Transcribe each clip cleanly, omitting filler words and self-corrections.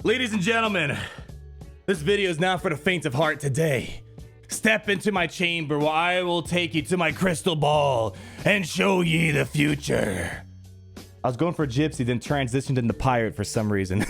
Ladies and gentlemen, this video is not for the faint of heart today. Step into my chamber where I will take you to my crystal ball and show ye the future. I was going for gypsy, then transitioned into pirate for some reason.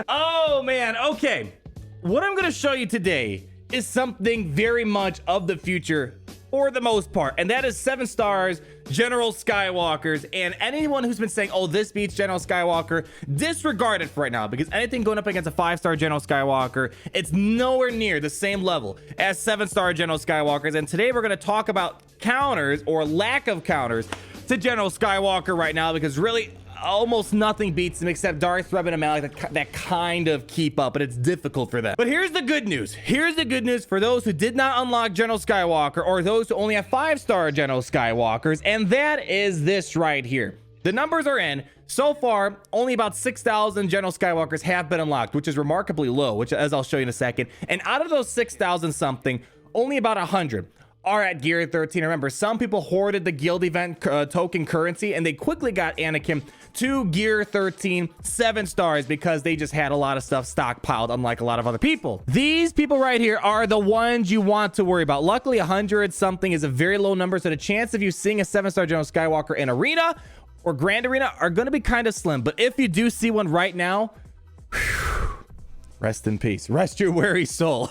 Oh man, okay. What I'm gonna show you today is something very much of the future for the most part, and that is 7 stars General Skywalkers. And anyone who's been saying, oh, this beats General Skywalker, disregard it for right now, because anything going up against a 5-star General Skywalker, it's nowhere near the same level as 7-star General Skywalkers. And today we're going to talk about counters or lack of counters to General Skywalker right now, because really almost nothing beats them except Darth Revan and Malik that kind of keep up, but it's difficult for them. But here's the good news. Here's the good news for those who did not unlock General Skywalker, or those who only have 5-star General Skywalkers, and that is this right here. The numbers are in. So far, only about 6,000 General Skywalkers have been unlocked, which is remarkably low, which, as I'll show you in a second. And out of those 6,000 something, only about 100 are at gear 13. Remember, some people hoarded the guild event token currency, and they quickly got Anakin to gear 13, 7 stars, because they just had a lot of stuff stockpiled, unlike a lot of other people. These people right here are the ones you want to worry about. Luckily, 100 something is a very low number, so the chance of you seeing a 7-star General Skywalker in Arena or Grand Arena are going to be kind of slim. But if you do see one right now, rest in peace. Rest your weary soul.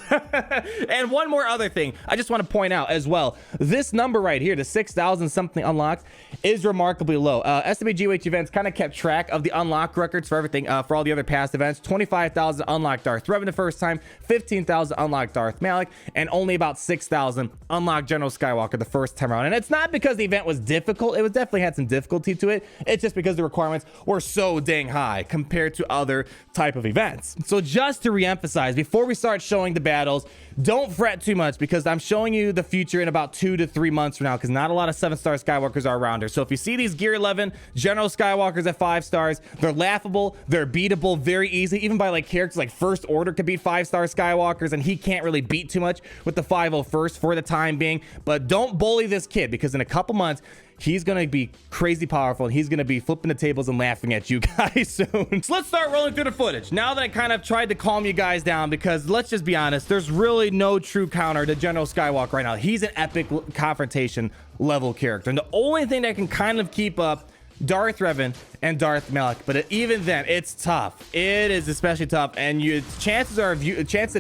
And one more other thing I just want to point out as well. This number right here, the 6,000 something unlocked, is remarkably low. SWGoH events kind of kept track of the unlock records for everything, for all the other past events. 25,000 unlocked Darth Revan the first time, 15,000 unlocked Darth Malik, and only about 6,000 unlocked General Skywalker the first time around. And it's not because the event was difficult. It was definitely had some difficulty to it. It's just because the requirements were so dang high compared to other type of events. So just to re-emphasize, before we start showing the battles, don't fret too much, because I'm showing you the future in about 2 to 3 months from now, because not a lot of 7-star Skywalkers are around here. So if you see these gear 11 General Skywalkers at 5 stars, they're laughable, they're beatable very easy, even by like characters like First Order could beat 5-star Skywalkers, and he can't really beat too much with the 501st for the time being. But don't bully this kid, because in a couple months he's gonna be crazy powerful, and he's gonna be flipping the tables and laughing at you guys soon. So let's start rolling through the footage. Now that I kind of tried to calm you guys down, because let's just be honest, there's really no true counter to General Skywalker right now. He's an epic confrontation level character, and the only thing that can kind of keep up Darth Revan and Darth Malik, but even then it's tough. It is especially tough, and chances of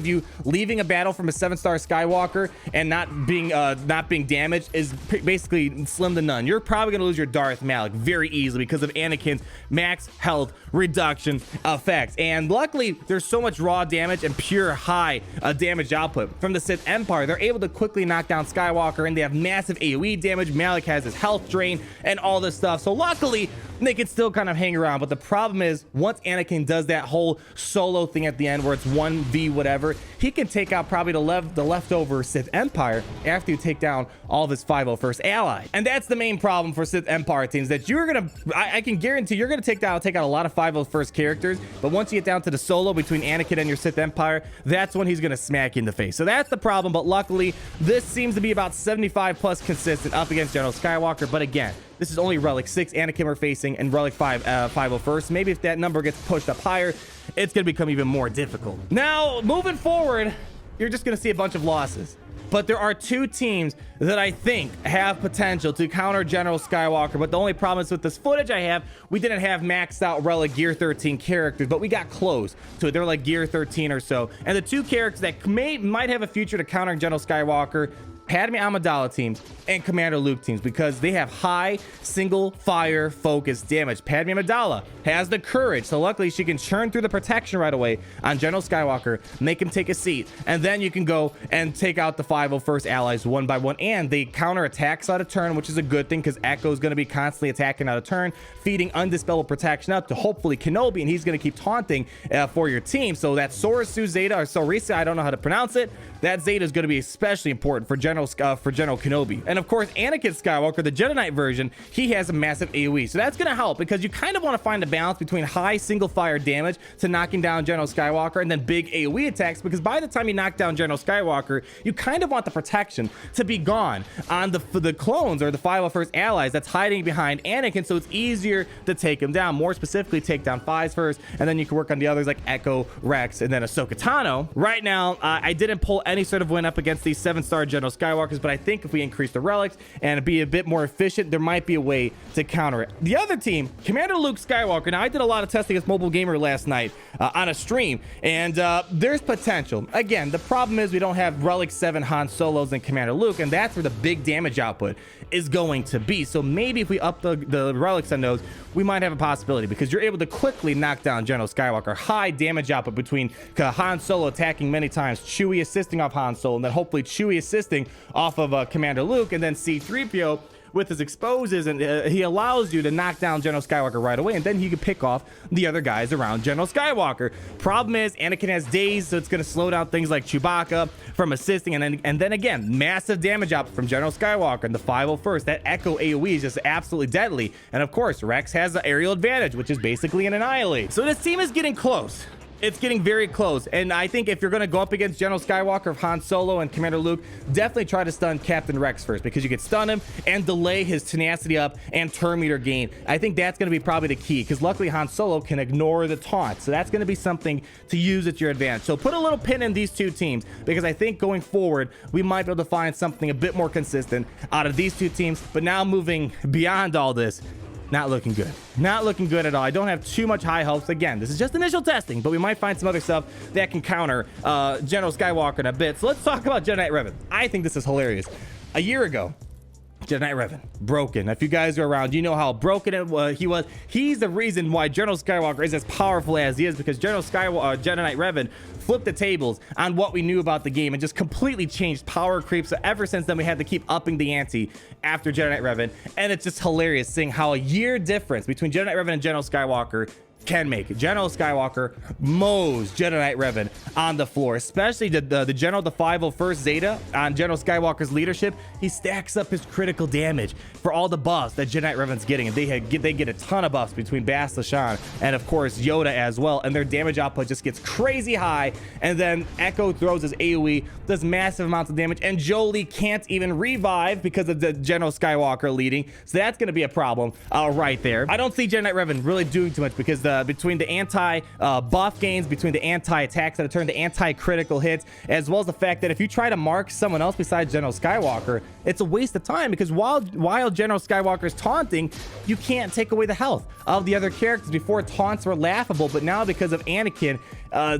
you leaving a battle from a 7-star Skywalker and not being damaged is basically slim to none. You're probably gonna lose your Darth Malik very easily because of Anakin's max health reduction effects. And luckily, there's so much raw damage and pure high damage output from the Sith Empire. They're able to quickly knock down Skywalker, and they have massive AoE damage. Malik has his health drain and all this stuff. So luckily, they can still kind of hang around. But the problem is, once Anakin does that whole solo thing at the end where it's 1v whatever, he can take out probably the leftover Sith Empire after you take down all of his 501st allies. And that's the main problem for Sith Empire teams, that you're gonna, I can guarantee you're gonna take out a lot of 501st characters, but once you get down to the solo between Anakin and your Sith Empire, that's when he's gonna smack you in the face. So that's the problem. But luckily, this seems to be about 75 plus consistent up against General Skywalker. But again, this is only Relic 6 Anakin we're facing, and Relic 5 501st. Maybe if that number gets pushed up higher, it's going to become even more difficult. Now, moving forward, you're just going to see a bunch of losses. But there are 2 teams that I think have potential to counter General Skywalker. But the only problem is with this footage I have, we didn't have maxed out Relic Gear 13 characters, but we got close to it. They're like Gear 13 or so. And the 2 characters that might have a future to counter General Skywalker, Padme Amidala teams and Commander Luke teams, because they have high single fire focus damage. Padme Amidala has the courage, so luckily she can churn through the protection right away on General Skywalker, make him take a seat, and then you can go and take out the 501st allies one by one. And they counter attacks out of turn, which is a good thing, because Echo is going to be constantly attacking out of turn, feeding undispellable protection up to hopefully Kenobi, and he's going to keep taunting for your team. So that Sorasu Zeta, or Sorisa, I don't know how to pronounce it, that Zeta is going to be especially important for General General Kenobi. And of course, Anakin Skywalker, the Jedi Knight version, he has a massive AoE. So that's going to help because you kind of want to find a balance between high single fire damage to knocking down General Skywalker and then big AoE attacks, because by the time you knock down General Skywalker, you kind of want the protection to be gone on the clones or the 501st allies that's hiding behind Anakin, so it's easier to take him down. More specifically, take down 5s first, and then you can work on the others like Echo, Rex, and then Ahsoka Tano. Right now, I didn't pull any sort of win up against these 7-star General Skywalkers, but I think if we increase the relics and be a bit more efficient, there might be a way to counter it. The other team, Commander Luke Skywalker. Now, I did a lot of testing against Mobile Gamer last night on a stream, and there's potential. Again, the problem is we don't have Relic 7 Han Solos and Commander Luke, and that's where the big damage output is going to be. So maybe if we up the relics on those, we might have a possibility, because you're able to quickly knock down General Skywalker. High damage output between Han Solo attacking many times, Chewie assisting off Han Solo, and then hopefully Chewie assisting off of Commander Luke, and then C-3PO with his exposes, and he allows you to knock down General Skywalker right away, and then you can pick off the other guys around General Skywalker. Problem is, Anakin has daze, so it's going to slow down things like Chewbacca from assisting, and then again, massive damage output from General Skywalker and the 501st. That Echo AoE is just absolutely deadly, and of course, Rex has the aerial advantage, which is basically an annihilate. So this team is getting close. It's getting very close, and I think if you're going to go up against General Skywalker, Han Solo, and Commander Luke, definitely try to stun Captain Rex first, because you can stun him and delay his tenacity up and turn meter gain. I think that's going to be probably the key, because luckily Han Solo can ignore the taunt, so that's going to be something to use at your advantage. So put a little pin in these two teams, because I think going forward, we might be able to find something a bit more consistent out of these two teams. But now moving beyond all this, not looking good. Not looking good at all. I don't have too much high hopes. Again, this is just initial testing, but we might find some other stuff that can counter General Skywalker in a bit. So let's talk about Jedi Knight Revan. I think this is hilarious. A year ago, Jedi Knight Revan, broken. If you guys are around, you know how broken he was. He's the reason why General Skywalker is as powerful as he is, because Jedi Knight Revan flipped the tables on what we knew about the game and just completely changed power creep. So ever since then, we had to keep upping the ante after Jedi Knight Revan, and it's just hilarious seeing how a year difference between Jedi Knight Revan and General Skywalker can make. General Skywalker mows Jedi Knight Revan on the floor, especially the General, the 501st Zeta on General Skywalker's leadership. He stacks up his critical damage for all the buffs that Jedi Knight Revan's getting, and they get a ton of buffs between Bas Lashan and of course Yoda as well, and their damage output just gets crazy high. And then Echo throws his AoE, does massive amounts of damage, and Jolie can't even revive because of the General Skywalker leading, so that's going to be a problem right there. I don't see Jedi Knight Revan really doing too much, because between the anti buff gains, between the anti attacks that turn to anti critical hits, as well as the fact that if you try to mark someone else besides General Skywalker, it's a waste of time, because while General Skywalker's taunting, you can't take away the health of the other characters. Before, taunts were laughable, but now because of Anakin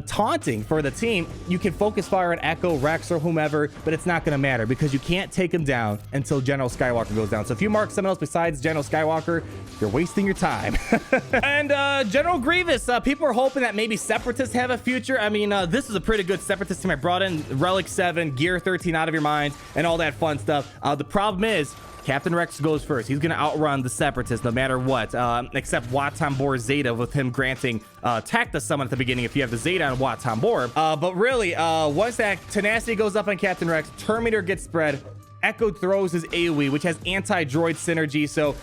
taunting for the team, you can focus fire on Echo, Rex, or whomever, but it's not going to matter, because you can't take him down until General Skywalker goes down. So if you mark someone else besides General Skywalker, you're wasting your time. And General Grievous, people are hoping that maybe Separatists have a future. I mean, this is a pretty good Separatist team. I brought in Relic 7, Gear 13 out of your minds, and all that fun stuff. The problem is, Captain Rex goes first. He's going to outrun the Separatists no matter what, except Wat Tambor Zeta, with him granting tech to summon at the beginning if you have the Zeta on Wat Tambor. But really, once that tenacity goes up on Captain Rex, Terminator gets spread. Echo throws his AoE, which has anti-droid synergy, so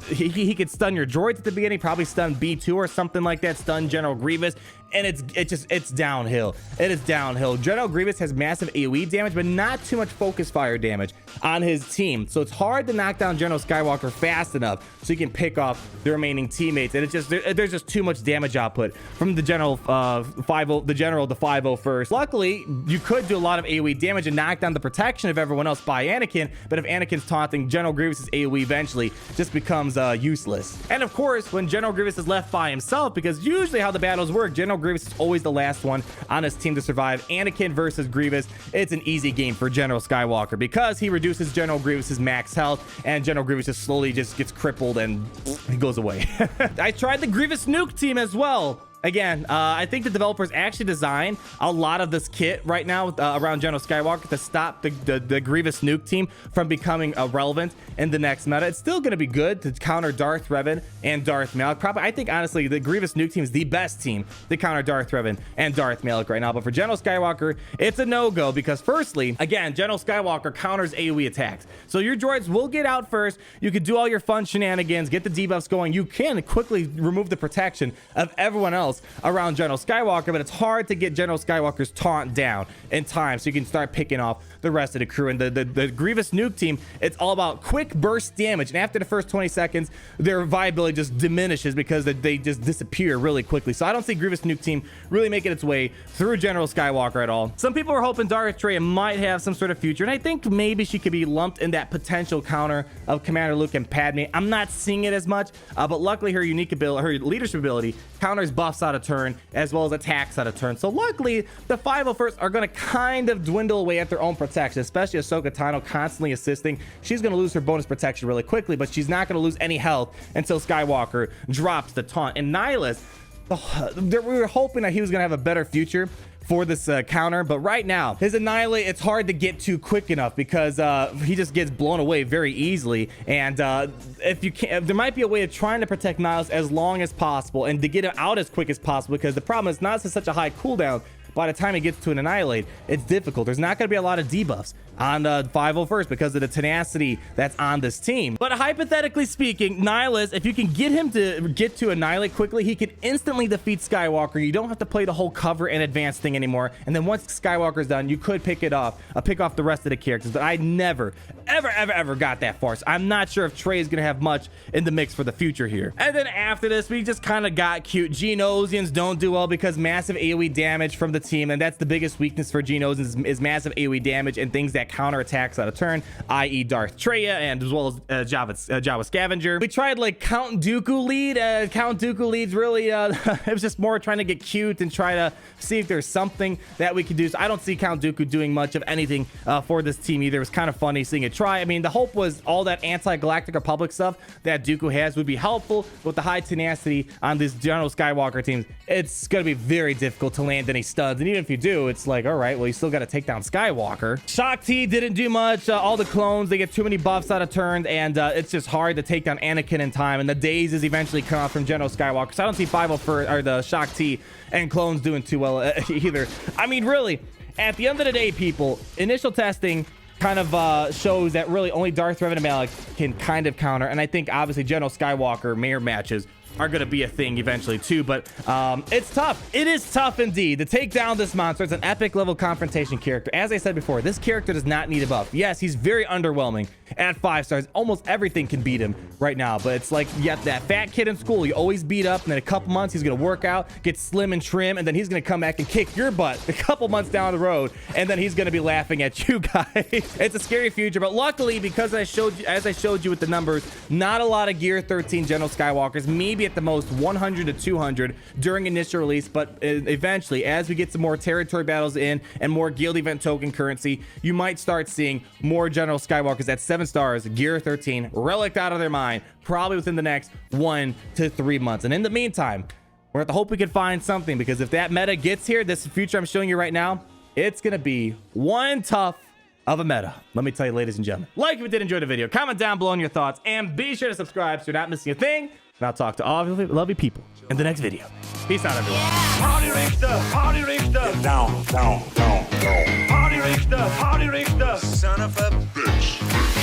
he could stun your droids at the beginning, probably stun B2 or something like that, stun General Grievous, and it's downhill. It is downhill. General Grievous has massive AoE damage, but not too much focus fire damage on his team, so it's hard to knock down General Skywalker fast enough so you can pick off the remaining teammates, and it's just there's just too much damage output from the General the 501st. Luckily, you could do a lot of AoE damage and knock down the protection of everyone else by Anakin, but if Anakin's taunting, General Grievous's AoE eventually just becomes useless. And of course, when General Grievous is left by himself, because usually how the battles work, General Grievous is always the last one on his team to survive. Anakin versus Grievous, it's an easy game for General Skywalker, because he reduces General Grievous's max health, and General Grievous just slowly just gets crippled and he goes away. I tried the Grievous nuke team as well, again, I think the developers actually designed a lot of this kit right now around General Skywalker to stop the Grievous nuke team from becoming relevant in the next meta. It's still going to be good to counter Darth Revan and Darth Malak. Probably, I think, honestly, the Grievous nuke team is the best team to counter Darth Revan and Darth Malak right now. But for General Skywalker, it's a no-go because, firstly, again, General Skywalker counters AoE attacks. So your droids will get out first. You can do all your fun shenanigans, get the debuffs going. You can quickly remove the protection of everyone else around General Skywalker, but it's hard to get General Skywalker's taunt down in time so you can start picking off the rest of the crew. And the Grievous nuke team, it's all about quick burst damage, and after the first 20 seconds their viability just diminishes because they just disappear really quickly. So I don't see Grievous nuke team really making its way through General Skywalker at all. Some people were hoping Darth Traya might have some sort of future, and I think maybe she could be lumped in that potential counter of Commander Luke and Padme. I'm not seeing it as much, but luckily her unique ability, her leadership ability, counters buffs out of turn as well as attacks out of turn. So luckily the 501st are going to kind of dwindle away at their own protection, especially Ahsoka Tano constantly assisting. She's going to lose her bonus protection really quickly, but she's not going to lose any health until Skywalker drops the taunt. And Nihilus, we were hoping that he was going to have a better future for this counter, but right now his Annihilate, it's hard to get to quick enough because he just gets blown away very easily. And if you can, there might be a way of trying to protect Nihilus as long as possible and to get him out as quick as possible, because the problem is Nihilus has such a high cooldown. By the time it gets to an Annihilate, it's difficult. There's not going to be a lot of debuffs on the 501st because of the tenacity that's on this team. But hypothetically speaking, Nihilus, if you can get him to get to Annihilate quickly, he can instantly defeat Skywalker. You don't have to play the whole cover and advance thing anymore. And then once Skywalker's done, you could pick off the rest of the characters. But I never, ever got that far. So I'm not sure if Trey is going to have much in the mix for the future here. And then after this, we just kind of got cute. Geonosians don't do well because massive AoE damage from the team, and that's the biggest weakness for Geonosians is massive AoE damage and things that counter attacks out of turn, i.e. Darth Traya and as well as Jawa Scavenger. We tried like Count Dooku lead. Count Dooku leads really it was just more trying to get cute and try to see if there's something that we could do. So I don't see Count Dooku doing much of anything for this team either. It was kind of funny seeing it try. I mean, the hope was all that anti-Galactic Republic stuff that Dooku has would be helpful with the high tenacity on these General Skywalker teams. It's going to be very difficult to land any stuns, and even if you do, it's like, all right, well, you still got to take down Skywalker. Shaak Ti didn't do much. All the clones, they get too many buffs out of turn, and it's just hard to take down Anakin in time, and the daisies eventually come out from General Skywalker. So I don't see 501 or the Shaak Ti and clones doing too well either. I mean, really, at the end of the day, people, initial testing kind of shows that really only Darth Revan and Malak can kind of counter, and I think obviously General Skywalker mirror matches are going to be a thing eventually too, but it's tough. It is tough indeed to take down this monster. It's an epic level confrontation character. As I said before, this character does not need a buff. Yes, he's very underwhelming at 5 stars. Almost everything can beat him right now, but it's like, yet that fat kid in school you always beat up, and then a couple months he's going to work out, get slim and trim, and then he's going to come back and kick your butt a couple months down the road, and then he's going to be laughing at you guys. It's a scary future, but luckily, because as I showed you with the numbers, not a lot of Gear 13 General Skywalkers, maybe at the most 100 to 200 during initial release, but eventually, as we get some more territory battles in and more guild event token currency, you might start seeing more General Skywalkers at 7 stars, Gear 13, relic out of their mind, probably within the next 1 to 3 months. And in the meantime, we're at the hope we can find something, because if that meta gets here, this future I'm showing you right now, it's gonna be one tough of a meta. Let me tell you, ladies and gentlemen. Like if you did enjoy the video, comment down below on your thoughts, and be sure to subscribe so you're not missing a thing. And I'll talk to all of you lovely people in the next video. Peace out, everyone. Party Richter, Party Richter. Down. Party Richter, Party Richter. Son of a bitch.